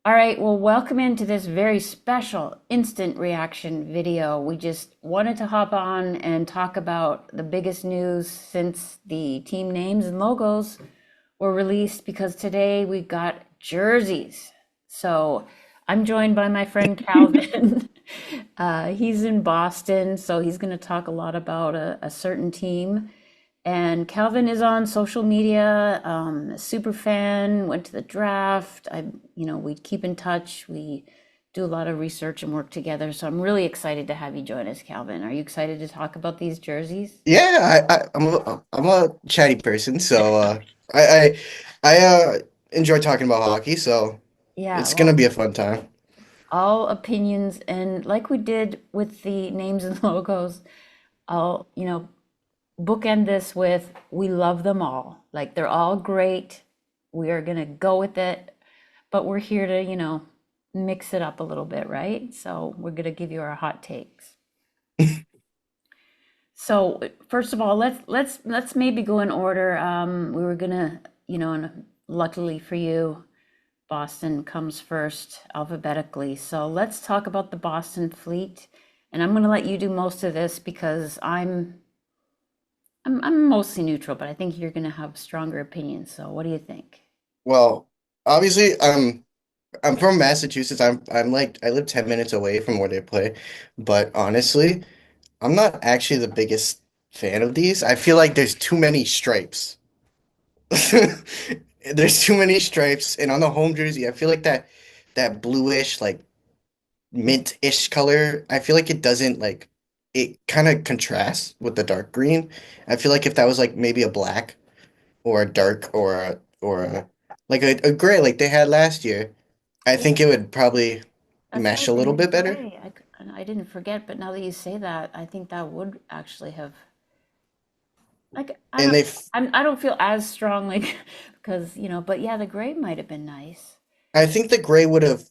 All right, well, welcome into this very special instant reaction video. We just wanted to hop on and talk about the biggest news since the team names and logos were released because today we got jerseys. So I'm joined by my friend Calvin. He's in Boston, so he's going to talk a lot about a certain team. And Calvin is on social media, a super fan, went to the draft. We keep in touch. We do a lot of research and work together. So I'm really excited to have you join us, Calvin. Are you excited to talk about these jerseys? I'm a chatty person, so I enjoy talking about hockey, so Yeah, it's gonna well, be a fun time. all opinions. And like we did with the names and logos, I'll bookend this with we love them all. Like they're all great. We are going to go with it, but we're here to, mix it up a little bit, right? So we're going to give you our hot takes. So first of all, let's maybe go in order. We were gonna, and luckily for you, Boston comes first alphabetically. So let's talk about the Boston Fleet, and I'm gonna let you do most of this because I'm mostly neutral, but I think you're gonna have stronger opinions. So what do you think? Well, obviously, I'm from Massachusetts. I'm like I live 10 minutes away from where they play, but honestly, I'm not actually the biggest fan of these. I feel like there's too many stripes. There's too many stripes, and on the home jersey, I feel like that bluish, like mint-ish color. I feel like it doesn't like it kind of contrasts with the dark green. I feel like if that was like maybe a black or a dark or like a gray like they had last year, I think Yeah, it would probably that's mesh right. a They little had bit better. gray. And I didn't forget, but now that you say that, I think that would actually have like And I don't feel as strongly because but yeah, the gray might have been nice. I think the gray would have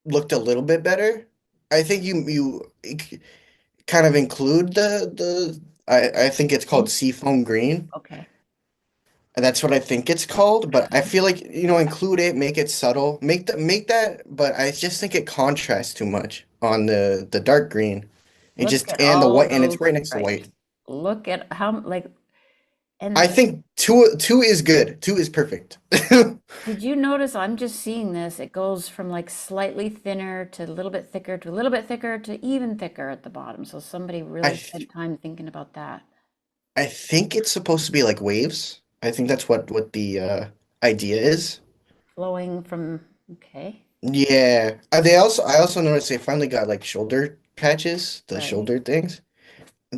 looked a little bit better. I think you kind of include the I think it's called Mint? seafoam green. Okay. That's what I think it's called, but I feel like, include it, make it subtle, make that, but I just think it contrasts too much on the dark green. It Look just at and the all white and it's those right next to stripes. white. Look at how I and think two is good. Two is perfect. did you notice I'm just seeing this? It goes from like slightly thinner to a little bit thicker to a little bit thicker to even thicker at the bottom. So somebody I really th- spent time thinking about that. I think it's supposed to be like waves. I think that's what the idea is. Flowing from okay, Yeah. I also noticed they finally got like shoulder patches, the right? shoulder things.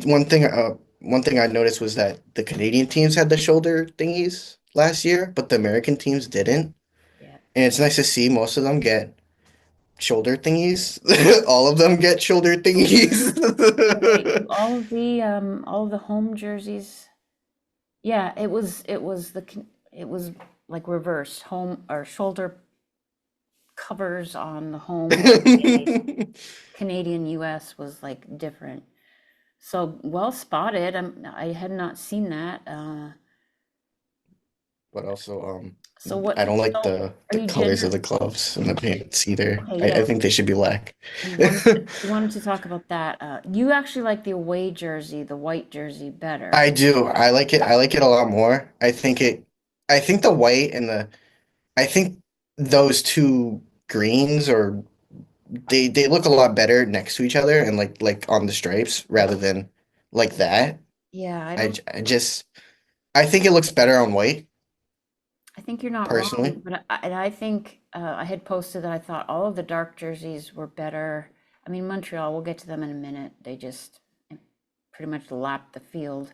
One thing I noticed was that the Canadian teams had the shoulder thingies last year, but the American teams didn't. Yeah. And it's nice to see most of them get shoulder thingies. All of them get shoulder thingies. Right. Do all of the home jerseys. Yeah, it was like reversed home or shoulder covers on the home away. Canadian US was like different. So well spotted. I had not seen that. But also, So what? I don't like So are the you colors of genuine? the gloves and the pants either. Okay, I yeah. think they should be black. You wanted to talk about that. You actually like the away jersey, the white jersey, better. I do. I like it. I like it a lot more. I think the white and I think those two greens or they look a lot better next to each other and like on the stripes rather than like that. Yeah, I don't. I just I think it looks better on white I think you're not wrong, personally. but I think I had posted that I thought all of the dark jerseys were better. I mean, Montreal, we'll get to them in a minute. They just pretty much lapped the field.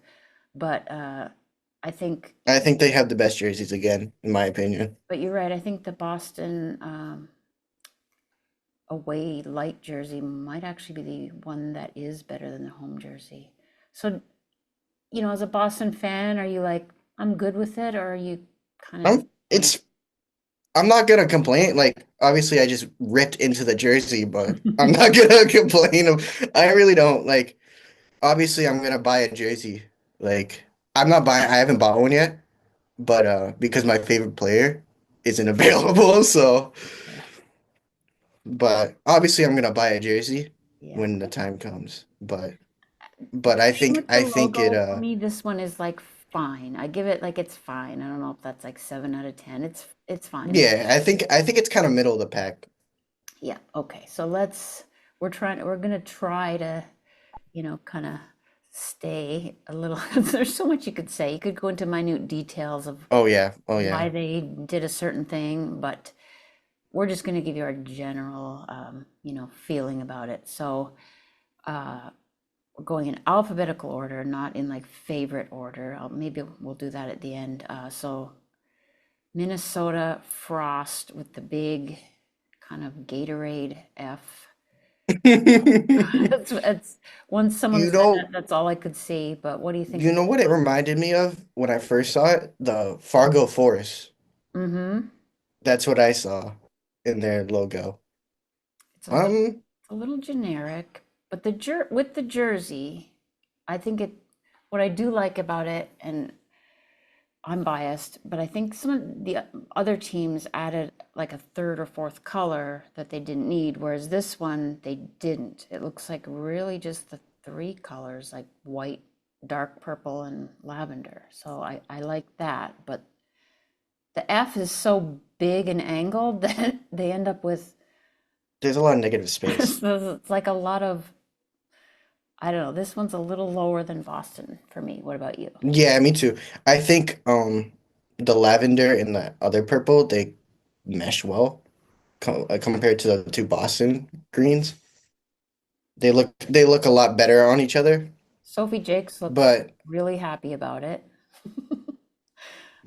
But I think, I think they have the best jerseys again, in my opinion. but you're right. I think the Boston away light jersey might actually be the one that is better than the home jersey. So, as a Boston fan, are you like, I'm good with it, or are you kind of I'm disappointed? it's I'm not gonna complain. Like obviously I just ripped into the jersey, but I'm not gonna complain. I really don't. Like obviously I'm gonna buy a jersey. Like I haven't bought one yet, but because my favorite player isn't available, so Okay. But obviously I'm gonna buy a jersey Yeah. when the time comes. But Same with the I think it logo. For me, this one is like fine. I give it like it's fine. I don't know if that's like 7 out of 10. It's fine. yeah, I think it's kind of middle of the pack. Yeah, okay. So we're gonna try to, kind of stay a little, there's so much you could say. You could go into minute details of Oh yeah. Oh why yeah. they did a certain thing, but we're just gonna give you our general, feeling about it. So, we're going in alphabetical order, not in like favorite order. Maybe we'll do that at the end. So Minnesota Frost with the big kind of Gatorade F. It's once someone You said that, know, that's all I could see. But what do you think you of know this what it one? reminded me of when I first saw it? The Fargo Forest. Mm-hmm. That's what I saw in their logo. It's a little, Um, it's a little generic, but with the jersey, I think what I do like about it, and I'm biased, but I think some of the other teams added like a third or fourth color that they didn't need, whereas this one they didn't. It looks like really just the three colors, like white, dark purple, and lavender. So I like that, but the F is so big and angled that they end up with there's a lot of negative space. it's like a lot of, I don't know, this one's a little lower than Boston for me. What about you? Yeah, me too. I think the lavender and the other purple they mesh well compared to the two Boston greens. They look a lot better on each other. Sophie Jakes looks But really happy about it.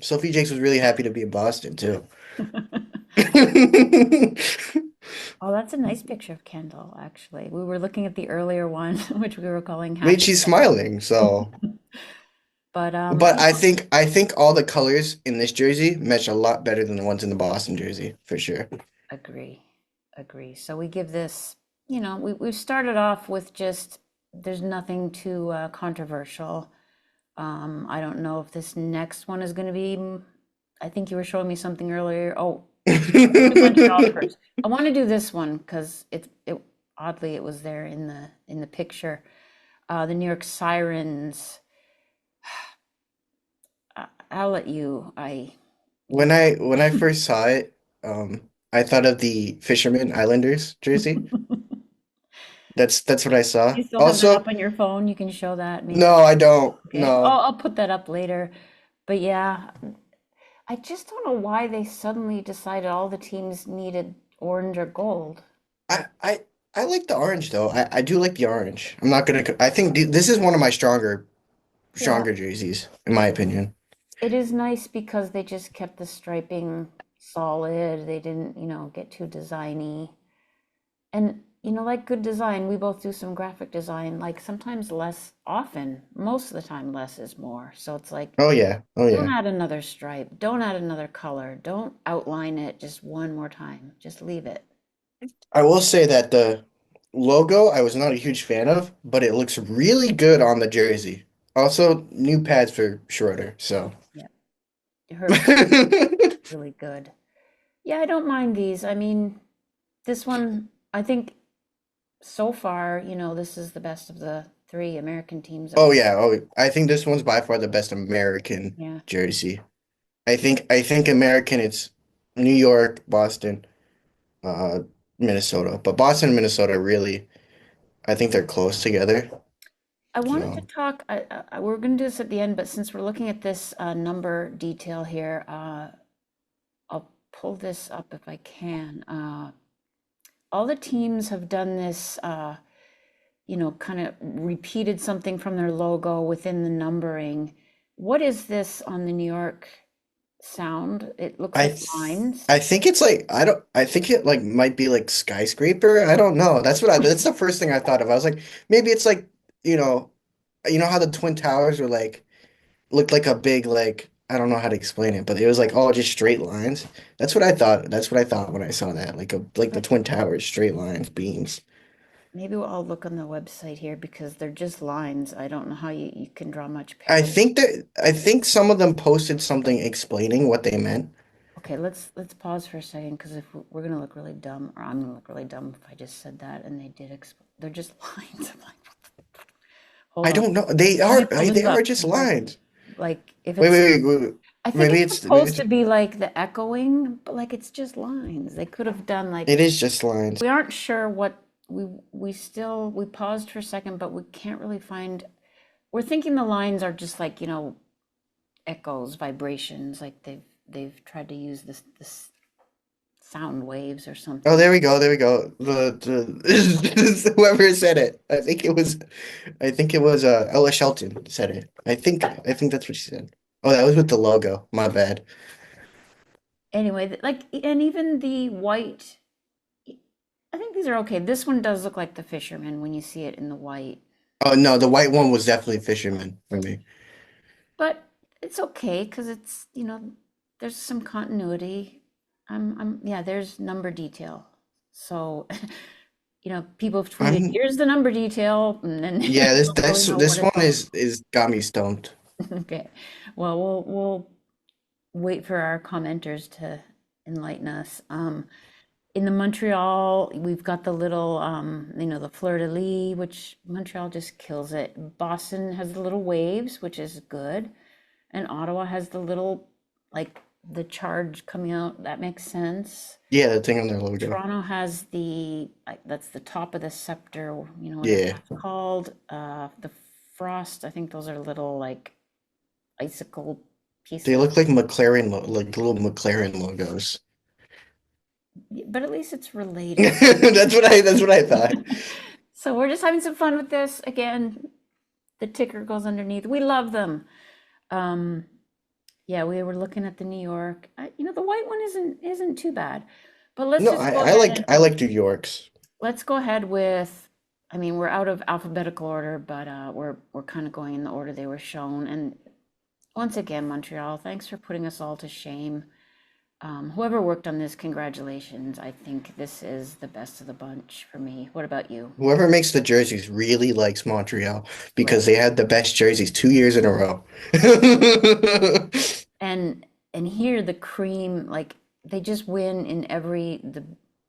Sophie Jakes was really happy to be in Boston too. Oh, that's a nice picture of Kendall, actually. We were looking at the earlier one, which we were calling I mean, Happy she's Kendall. smiling, so. But But I think all the colors in this jersey match a lot better than the ones in the Boston jersey, for sure. agree, agree. So we give this, we've started off with just, there's nothing too controversial. I don't know if this next one is going to be, I think you were showing me something earlier. Oh, let's do Montreal first. I want to do this one because it oddly it was there in the picture. The New York Sirens. I'll let you. When I first saw it, I thought of the Fisherman Islanders jersey. That's what I saw. You still have that Also, up on your phone? You can show that maybe. no, I don't. Okay. Oh, No. I'll put that up later. But yeah, I just don't know why they suddenly decided all the teams needed orange or gold. I I I like the orange though. I do like the orange. I'm not gonna. I think this is one of my Yeah, stronger jerseys, in my opinion. it is nice because they just kept the striping solid. They didn't, get too designy. And, like good design, we both do some graphic design, like sometimes less often, most of the time less is more. So it's like, Oh yeah. Oh don't yeah. add another stripe, don't add another color, don't outline it just one more time. Just leave it. I will say that the logo I was not a huge fan of, but it looks really good on the jersey. Also, new pads for Schroeder, so. Yeah. Her really good. Yeah, I don't mind these. I mean, this one, I think so far, this is the best of the three American teams that Oh we, yeah, oh I think this one's by far the best American yeah. jersey. I think American it's New York, Boston, uh Minnesota. But Boston and Minnesota really I think they're close together. I wanted to So talk, we're going to do this at the end, but since we're looking at this number detail here, I'll pull this up if I can. All the teams have done this, kind of repeated something from their logo within the numbering. What is this on the New York Sound? It looks I like th lines. I think it's like I think it like might be like skyscraper. I don't know. That's the first thing I thought of. I was like maybe it's like, you know, you know how the Twin Towers were like looked like a big like I don't know how to explain it, but it was like all just straight lines. That's what I thought. That's what I thought when I saw that. Like the But Twin Towers, straight lines, beams. maybe I'll look on the website here because they're just lines. I don't know how you can draw much I parallel. think that I think some of them posted something explaining what they meant. Okay, let's pause for a second because if we're gonna look really dumb, or I'm gonna look really dumb if I just said that and they did they're just lines. I'm like, hold I on, don't know. let me pull They this are up. just lines. Like if Wait, it's, wait. I think Maybe it's it's supposed to be like the echoing, but like it's just lines. They could have done like it is just lines. we aren't sure what we paused for a second, but we can't really find. We're thinking the lines are just like echoes, vibrations, like they've tried to use this sound waves or Oh, something. there we go. There we go. Whoever said it. I think it was Ella Shelton said it. I think that's what she said. Oh, that was with the logo. My bad. Anyway, like and even the white, I think these are okay. This one does look like the fisherman when you see it in the white, Oh no, the white one was definitely Fisherman for me. but it's okay because it's there's some continuity. Yeah, there's number detail. So, people have tweeted, I'm here's the number detail, and then you Yeah, don't really know what this it's one all is got me stumped. about. Okay. Well, we'll wait for our commenters to enlighten us. In the Montreal, we've got the little, the fleur de lis, which Montreal just kills it. Boston has the little waves, which is good. And Ottawa has the little, like the charge coming out. That makes sense. Yeah, the thing on their logo. Toronto has that's the top of the scepter, whatever Yeah. that's called. The frost, I think those are little like icicle They pieces. look like McLaren like little McLaren logos. But at least it's related. That's what I thought. So we're just having some fun with this. Again, the ticker goes underneath. We love them. Um, yeah, we were looking at the New York. The white one isn't too bad. But let's No, just go ahead I and like New York's. let's go ahead with. I mean, we're out of alphabetical order, but we're kind of going in the order they were shown. And once again, Montreal, thanks for putting us all to shame. Whoever worked on this, congratulations. I think this is the best of the bunch for me. What about you? Whoever makes the jerseys really likes Montreal Right. because they had the best jerseys 2 years in a row. And here the cream, like they just win in the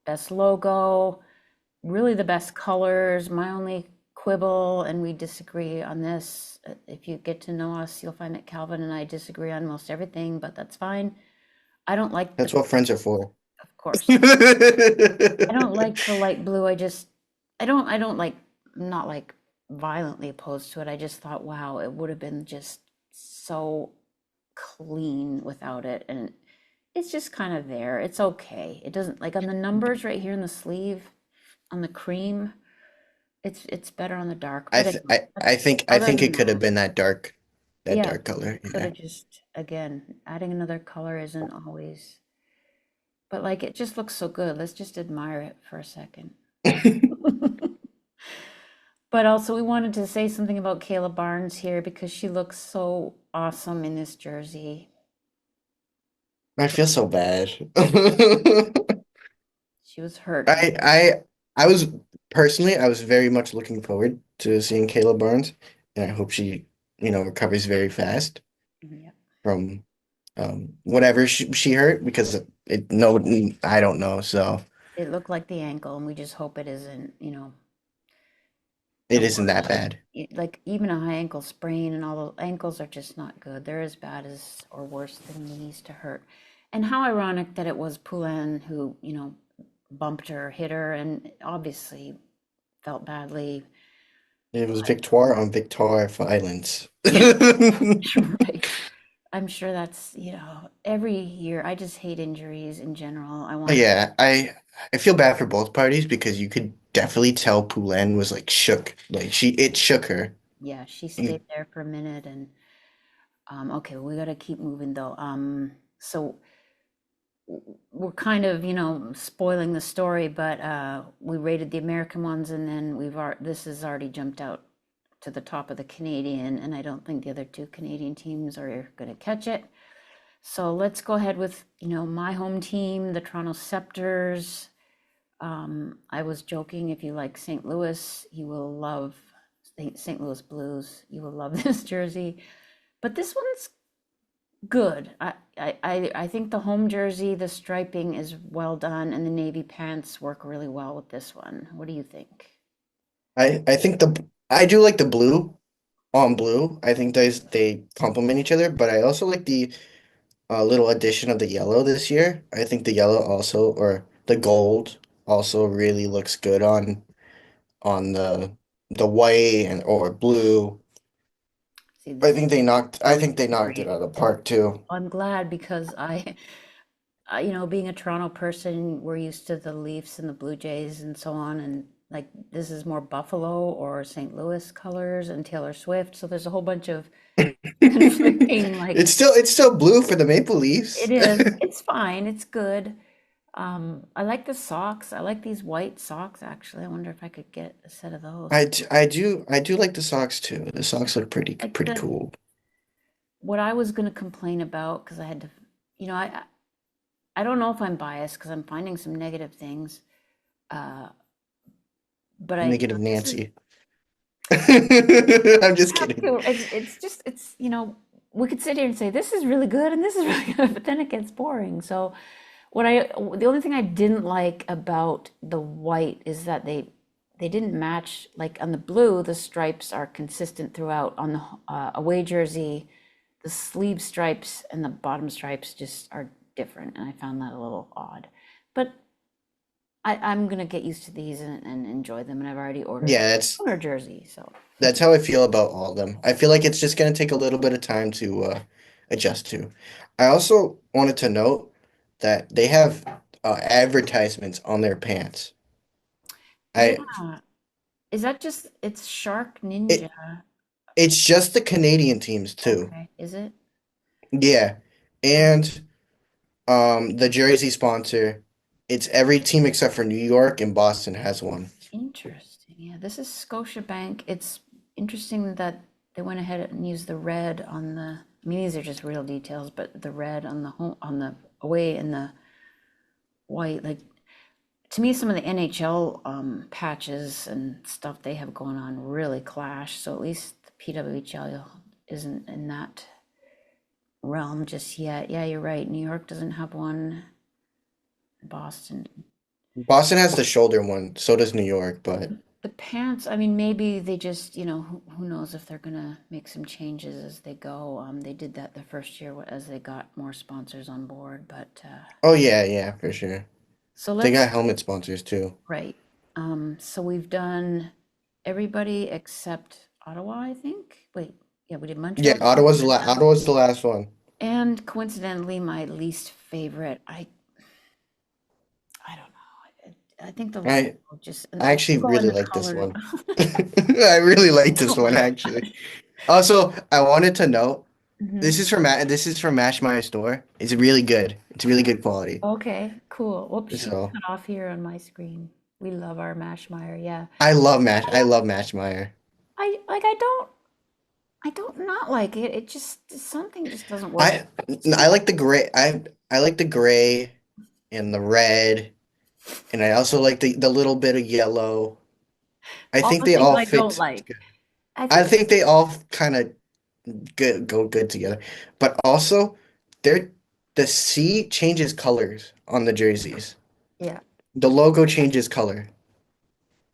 best logo, really the best colors. My only quibble, and we disagree on this. If you get to know us, you'll find that Calvin and I disagree on most everything, but that's fine. I don't like That's what friends are for. of course, I don't like the light blue. I don't like, I'm not like violently opposed to it. I just thought, wow, it would have been just so clean without it. And it's just kind of there. It's okay. It doesn't like on the numbers right here in the sleeve on the cream, it's better on the dark. But anyway, I other think than it could have that, been that yeah, dark color. could Yeah. have just again adding another color isn't always, but like it just looks so good. Let's just admire it for a second. But also, we wanted to say something about Kayla Barnes here because she looks so awesome in this jersey. I feel so bad. She was hurt. I I I was personally I was very much looking forward to seeing Caleb Barnes, and I hope she, recovers very fast Yeah, from whatever she hurt because it no I don't know, so it looked like the ankle, and we just hope it isn't, it of isn't course, that bad. like even a high ankle sprain and all the ankles are just not good. They're as bad as or worse than knees to hurt. And how ironic that it was Poulin who, bumped her, hit her, and obviously felt badly. It was Victoire on Victoire violence. Right. I'm sure that's, every year. I just hate injuries in general. I want, Yeah, I feel bad for both parties because you could definitely tell Poulin was like shook. Like it shook her. yeah, she You, stayed there for a minute and okay, we got to keep moving though. So we're kind of, spoiling the story, but we rated the American ones and then this has already jumped out to the top of the Canadian, and I don't think the other two Canadian teams are going to catch it. So let's go ahead with, my home team, the Toronto Scepters. I was joking, if you like St. Louis, you will love St. Louis Blues. You will love this jersey. But this one's Good. I think the home jersey, the striping is well done, and the navy pants work really well with this one. What do you think? I think I do like the blue on blue. I think they complement each other, but I also like the little addition of the yellow this year. I think the yellow also, or the gold also really looks good on the white and or blue. See, this is I really think they knocked it great. out of the park too. I'm glad because being a Toronto person, we're used to the Leafs and the Blue Jays and so on, and like this is more Buffalo or St. Louis colors and Taylor Swift. So there's a whole bunch of conflicting, like It's still blue for the Maple Leafs. it is. It's fine. It's good. I like the socks. I like these white socks actually. I wonder if I could get a set of those. I do like the socks too. The socks look Like pretty the cool. what I was going to complain about because I had to, you know, I don't know if I'm biased because I'm finding some negative things. Uh, but Negative this is Nancy. I'm just have kidding. to. It's just we could sit here and say this is really good and this is really good, but then it gets boring. So the only thing I didn't like about the white is that they didn't match. Like on the blue, the stripes are consistent throughout. On the away jersey, the sleeve stripes and the bottom stripes just are different, and I found that a little odd. But I'm gonna get used to these and enjoy them, and I've already ordered Yeah, a owner jersey, so. that's how I feel about all of them. I feel like it's just gonna take a little bit of time to adjust to. I also wanted to note that they have advertisements on their pants. I Yeah. Is that just it's Shark Ninja? it it's just the Canadian teams too. Okay. Is it? Yeah. And the jersey sponsor, it's every team except for New York and Boston has one. Interesting. Yeah, this is Scotiabank. It's interesting that they went ahead and used the red on the, I mean, these are just real details, but the red on the home, on the away and the white, like to me, some of the NHL patches and stuff they have going on really clash. So at least the PWHL isn't in that realm just yet. Yeah, you're right. New York doesn't have one. Boston. Boston has the shoulder one, so does New York, but The pants, I mean, maybe they just, who knows if they're gonna make some changes as they go. They did that the first year as they got more sponsors on board, but oh yeah, yeah, for sure. so They let's got helmet sponsors too. right. So we've done everybody except Ottawa, I think. Wait, yeah, we did Yeah, Montreal, Toronto, Ottawa's the last one. and coincidentally, my least favorite. I don't know. I think the logo I just I and the actually logo and really the like this colors. one. I really like I this don't one like. actually. Also, I wanted to note Mhm. this is from Mash My Store. It's really good. It's really good quality. Okay, cool. Whoops, she So cut off here on my screen. We love our Mashmeyer, yeah. I love Mashmeyer. I don't not like it. It just something just doesn't work. I It's too I like the gray. I like the gray and the red, and I also like the little bit of yellow. I all think the they things all I don't fit. like. I I think think they all kind of go good together. But also, they're the C changes colors on the jerseys. yeah, The logo changes color.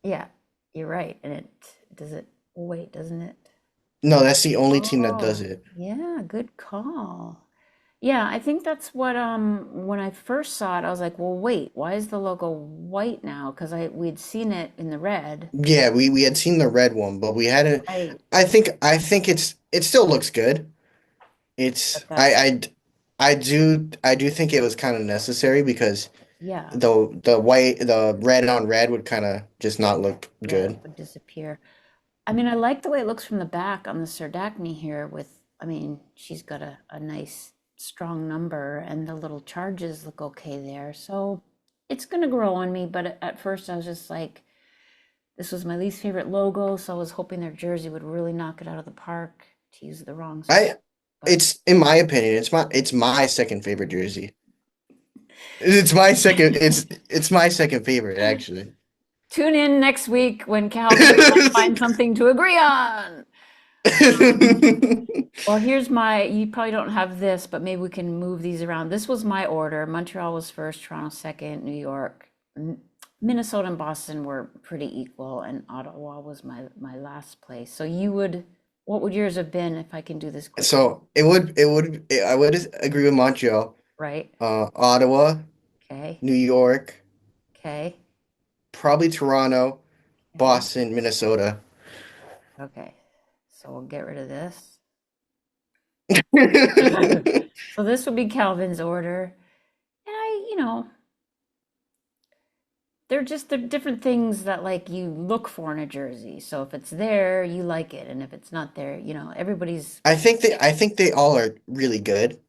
yeah, you're right. And it does it wait, doesn't it? No, that's the only team that does Oh, it. yeah, good call. Yeah, I think that's what when I first saw it, I was like, well, wait, why is the logo white now? Because we'd seen it in the red. Yeah, we had seen the red one, but we hadn't. Right. I think it still looks good. It's But that's I do think it was kind of necessary because yeah. the red on red would kind of just not look Yeah, it good. would disappear. I mean, I like the way it looks from the back on the Serdachny here with, I mean, she's got a nice strong number and the little charges look okay there. So it's gonna grow on me, but at first I was just like, this was my least favorite logo, so I was hoping their jersey would really knock it out of the park to use the wrong sport. I But in my opinion, it's my second favorite jersey. It's my second favorite actually. tune in next week when Calvin and I find something to agree on. Well, here's my, you probably don't have this, but maybe we can move these around. This was my order. Montreal was first, Toronto second, New York. Minnesota and Boston were pretty equal, and Ottawa was my last place. So what would yours have been if I can do this quickly, So I would agree with Montreal, right? Ottawa, Okay, New York, okay, probably Toronto, okay, Boston, Minnesota. okay. So we'll get rid of this. So this would be Calvin's order. And they're different things that like you look for in a jersey. So if it's there, you like it, and if it's not there, everybody's I think they all are really good.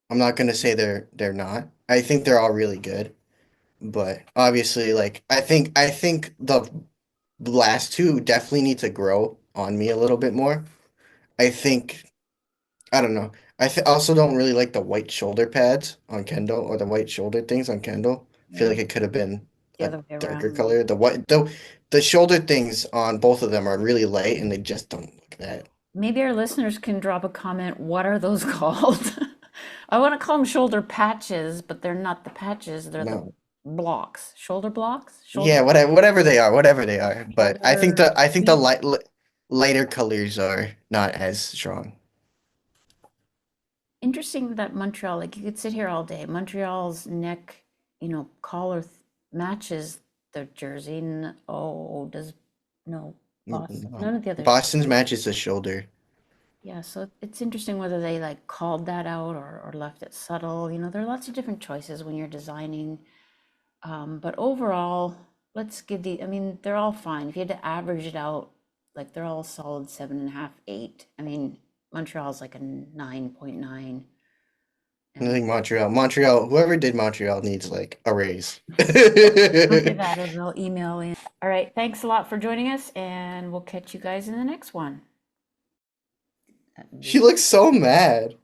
I'm not gonna say they're not. I think they're all really good. But obviously, like I think the last two definitely need to grow on me a little bit more. I think I don't know. I th also don't really like the white shoulder pads on Kendall or the white shoulder things on Kendall. I feel yeah, like it could have been the a other way darker around. color. The shoulder things on both of them are really light and they just don't look that. Maybe our listeners can drop a comment. What are those called? I want to call them shoulder patches, but they're not the patches. They're the No. blocks. Shoulder blocks? Yeah, Shoulder, whatever they are. But shoulder I think the sleeves. lighter colors are not as strong. Interesting that Montreal, like you could sit here all day. Montreal's neck, collar matches their jersey. Oh, does no Boston? No. None of the others. Boston's matches the shoulder. Yeah, so it's interesting whether they like called that out or left it subtle. There are lots of different choices when you're designing. But overall, let's give I mean, they're all fine. If you had to average it out, like they're all solid 7.5, 8. I mean, Montreal's like a 9.9. I And think whoever did Montreal needs like a raise. don't say that or they'll email in. All right, thanks a lot for joining us, and we'll catch you guys in the next one. She looks so mad.